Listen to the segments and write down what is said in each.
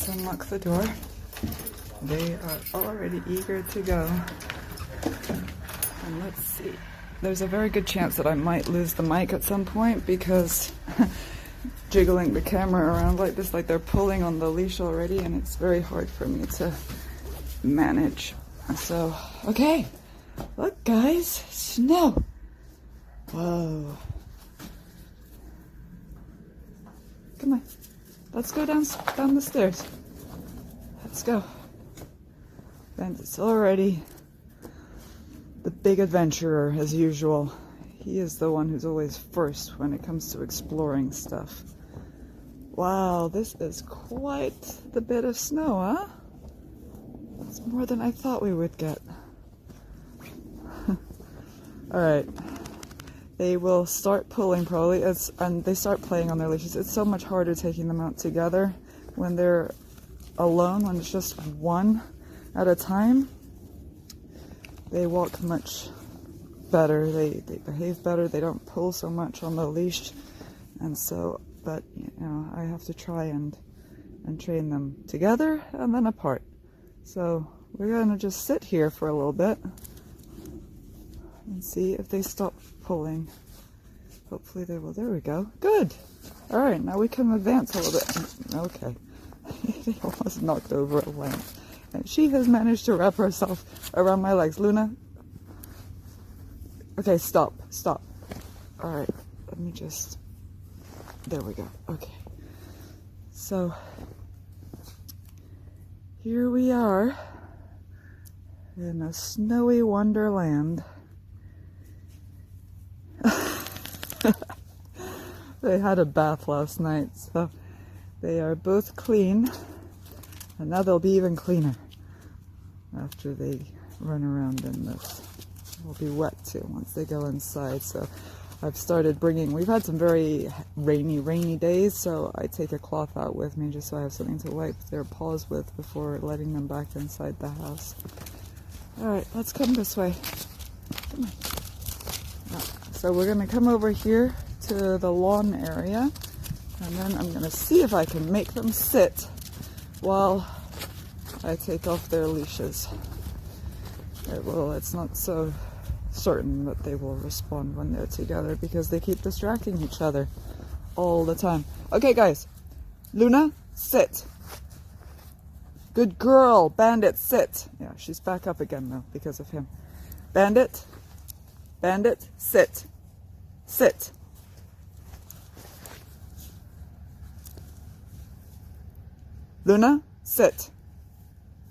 Let's unlock the door. They are already eager to go. And let's see. There's a very good chance that I might lose the mic at some point because jiggling the camera around like this, like they're pulling on the leash already, and it's very hard for me to manage. So, okay. Look, guys. Snow. Whoa. Come on. Let's go down the stairs. Let's go. Bandit's already the big adventurer, as usual. He is the one who's always first when it comes to exploring stuff. Wow, this is quite the bit of snow, huh? It's more than I thought we would get. Alright. They will start pulling probably, and they start playing on their leashes. It's so much harder taking them out together when they're alone, when it's just one at a time. They walk much better, they behave better, they don't pull so much on the leash, and so, but you know, I have to try and train them together and then apart. So we're gonna just sit here for a little bit and see if they stop pulling. Hopefully they will. There we go. Good. All right, now we can advance a little bit. Okay. They almost knocked over a lamp. And she has managed to wrap herself around my legs. Luna? Okay, stop. Stop. All right, let me just... There we go. Okay. So, here we are in a snowy wonderland. They had a bath last night, so they are both clean, and now they'll be even cleaner after they run around in this. They'll be wet too once they go inside. So I've started bringing, we've had some very rainy days, so I take a cloth out with me just so I have something to wipe their paws with before letting them back inside the house. Alright, let's come this way. Come on. So we're going to come over here to the lawn area, and then I'm going to see if I can make them sit while I take off their leashes. It's not so certain that they will respond when they're together because they keep distracting each other all the time. Okay guys, Luna, sit. Good girl. Bandit, sit. Yeah, she's back up again now because of him. Bandit, sit. Sit. Luna, sit.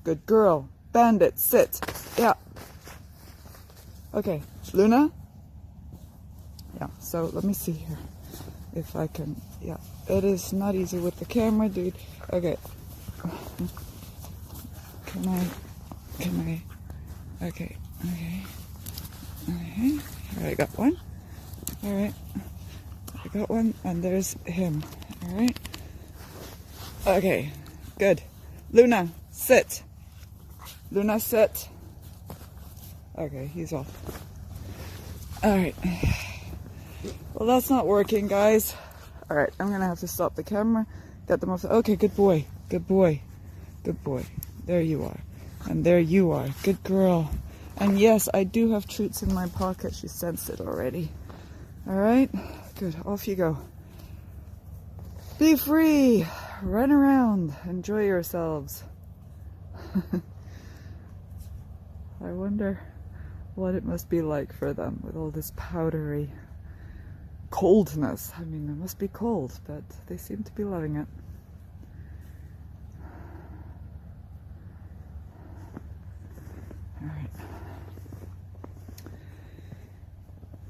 Good girl. Bandit, sit. Yeah. Okay, Luna? Yeah, so let me see here if I can, yeah. It is not easy with the camera, dude. Okay. Can I, okay. Here I got one. Alright. I got one, and there's him. Alright. Okay, good. Luna, sit. Luna, sit. Okay, he's off. Alright. Well, that's not working, guys. Alright, I'm gonna have to stop the camera, get them off. Okay, good boy. Good boy. Good boy. There you are. And there you are. Good girl. And yes, I do have treats in my pocket. She sensed it already. Alright? Good. Off you go. Be free. Run around. Enjoy yourselves. I wonder what it must be like for them with all this powdery coldness. I mean, it must be cold, but they seem to be loving it. Alright.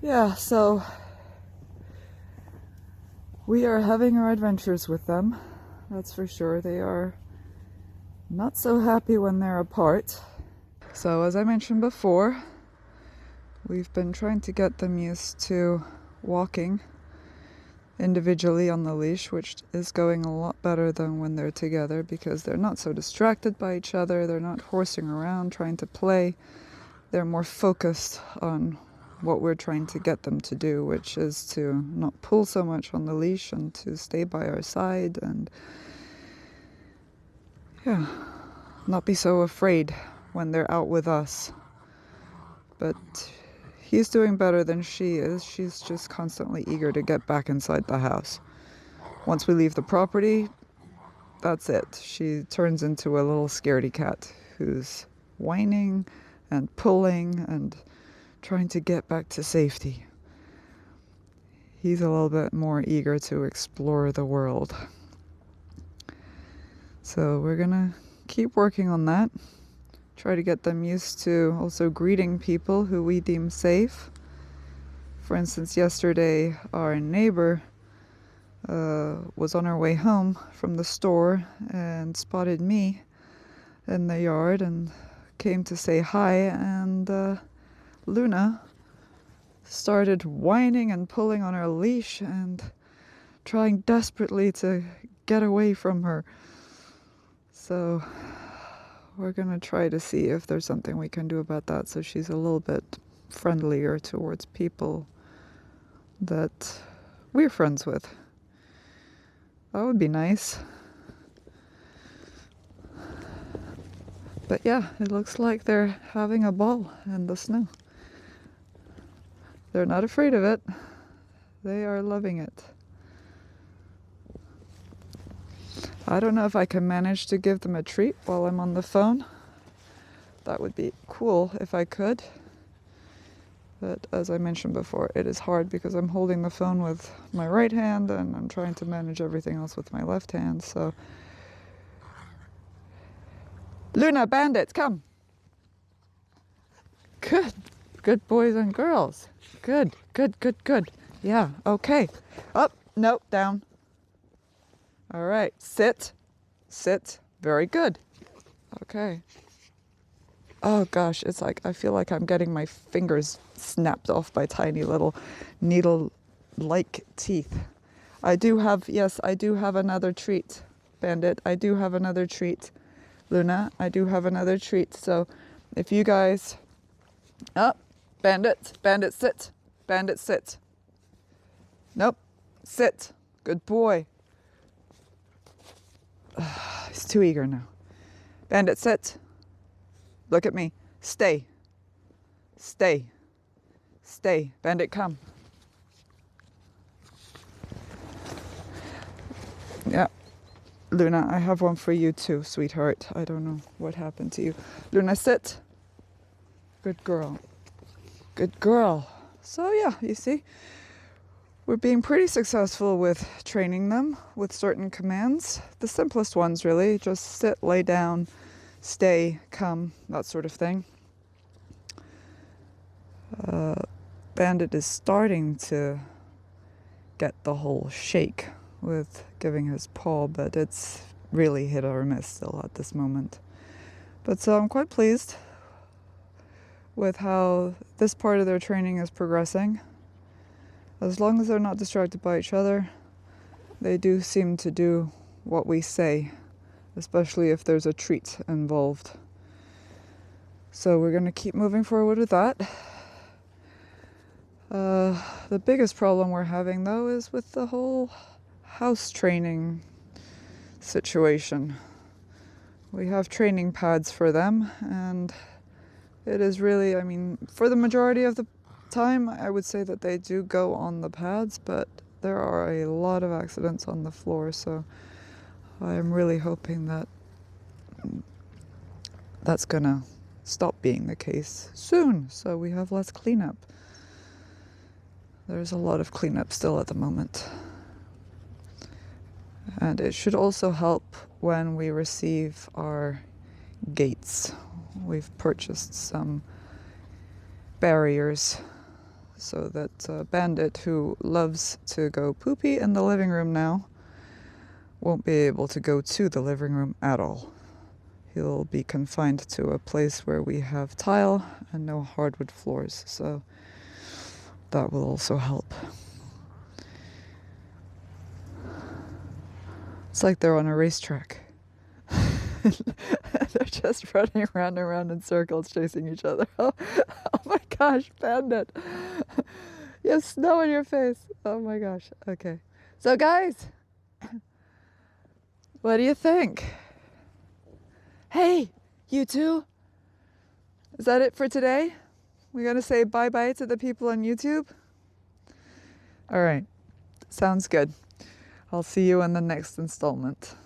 Yeah, so we are having our adventures with them, that's for sure. They are not so happy when they're apart. So as I mentioned before, we've been trying to get them used to walking individually on the leash, which is going a lot better than when they're together because they're not so distracted by each other, they're not horsing around trying to play, they're more focused on what we're trying to get them to do, which is to not pull so much on the leash and to stay by our side and Yeah, not be so afraid when they're out with us. But he's doing better than she is. She's just constantly eager to get back inside the house. Once we leave the property, that's it. She turns into a little scaredy cat who's whining and pulling and trying to get back to safety. He's a little bit more eager to explore the world. So we're gonna keep working on that. Try to get them used to also greeting people who we deem safe. For instance, yesterday our neighbor was on her way home from the store and spotted me in the yard and came to say hi, and Luna started whining and pulling on her leash and trying desperately to get away from her. So we're gonna try to see if there's something we can do about that so she's a little bit friendlier towards people that we're friends with. That would be nice. But yeah, it looks like they're having a ball in the snow. They're not afraid of it. They are loving it. I don't know if I can manage to give them a treat while I'm on the phone. That would be cool if I could. But as I mentioned before, it is hard because I'm holding the phone with my right hand and I'm trying to manage everything else with my left hand. So, Luna, Bandit, come. Good boys and girls. Good. Yeah, okay. Up, nope, down. All right, sit. Very good. Okay. Oh gosh, it's like I feel like I'm getting my fingers snapped off by tiny little needle-like teeth. I do have another treat, Bandit. I do have another treat. Luna, I do have another treat. So if you guys... Up, Bandit, sit. Bandit, sit. Nope, sit. Good boy. He's too eager now. Bandit, sit. Look at me. Stay. Bandit, come. Yeah. Luna, I have one for you too, sweetheart. I don't know what happened to you. Luna, sit. Good girl. So yeah, you see, we're being pretty successful with training them with certain commands. The simplest ones, really. Just sit, lay down, stay, come, that sort of thing. Bandit is starting to get the whole shake with giving his paw, but it's really hit or miss still at this moment. But so I'm quite pleased with how this part of their training is progressing. As long as they're not distracted by each other, they do seem to do what we say, especially if there's a treat involved. So we're going to keep moving forward with that. The biggest problem we're having, though, is with the whole house training situation. We have training pads for them, and it is really, for the majority of the time, I would say that they do go on the pads, but there are a lot of accidents on the floor, so I'm really hoping that that's gonna stop being the case soon, so we have less cleanup. There's a lot of cleanup still at the moment. And it should also help when we receive our gates. We've purchased some barriers so that Bandit, who loves to go poopy in the living room now, won't be able to go to the living room at all. He'll be confined to a place where we have tile and no hardwood floors, so that will also help. It's like they're on a racetrack. They're just running around and around in circles, chasing each other. Oh my gosh, Bandit. You have snow on your face. Oh my gosh. Okay. So guys, what do you think? Hey, you two. Is that it for today? We gotta say bye-bye to the people on YouTube? All right, sounds good. I'll see you in the next installment.